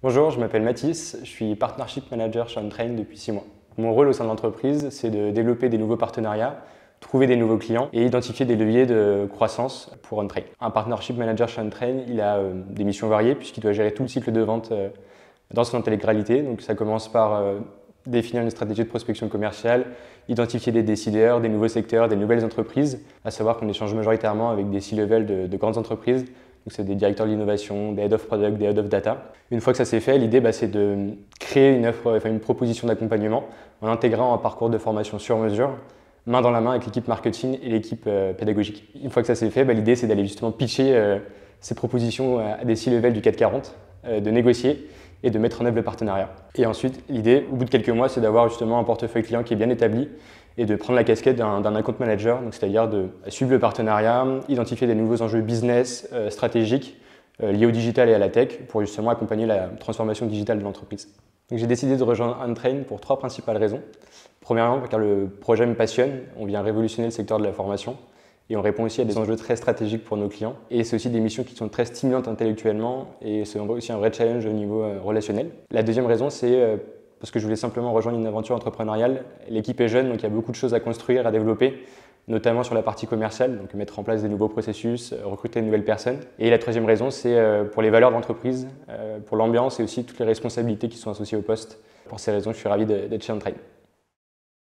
Bonjour, je m'appelle Mathis, je suis Partnership Manager chez Untrain depuis 6 mois. Mon rôle au sein de l'entreprise, c'est de développer des nouveaux partenariats, trouver des nouveaux clients et identifier des leviers de croissance pour Untrain. Un Partnership Manager chez Untrain, il a des missions variées puisqu'il doit gérer tout le cycle de vente dans son intégralité. Donc ça commence par définir une stratégie de prospection commerciale, identifier des décideurs, des nouveaux secteurs, des nouvelles entreprises, à savoir qu'on échange majoritairement avec des C-level de grandes entreprises. Donc c'est des directeurs de l'innovation, des head of product, des head of data. Une fois que ça s'est fait, l'idée c'est de créer une proposition d'accompagnement en intégrant un parcours de formation sur mesure, main dans la main avec l'équipe marketing et l'équipe pédagogique. Une fois que ça s'est fait, l'idée c'est d'aller justement pitcher ces propositions à des C-level du CAC 40, de négocier et de mettre en œuvre le partenariat. Et ensuite, l'idée, au bout de quelques mois, c'est d'avoir justement un portefeuille client qui est bien établi et de prendre la casquette d'un account manager, c'est-à-dire de suivre le partenariat, identifier des nouveaux enjeux business, stratégiques, liés au digital et à la tech pour justement accompagner la transformation digitale de l'entreprise. Donc j'ai décidé de rejoindre Untrain pour 3 principales raisons. Premièrement, car le projet me passionne, on vient révolutionner le secteur de la formation et on répond aussi à des enjeux très stratégiques pour nos clients. Et c'est aussi des missions qui sont très stimulantes intellectuellement et c'est aussi un vrai challenge au niveau relationnel. La deuxième raison, c'est parce que je voulais simplement rejoindre une aventure entrepreneuriale. L'équipe est jeune, donc il y a beaucoup de choses à construire, à développer, notamment sur la partie commerciale, donc mettre en place des nouveaux processus, recruter de nouvelles personnes. Et la troisième raison, c'est pour les valeurs d'entreprise, pour l'ambiance et aussi toutes les responsabilités qui sont associées au poste. Pour ces raisons, je suis ravi d'être chez Untrain.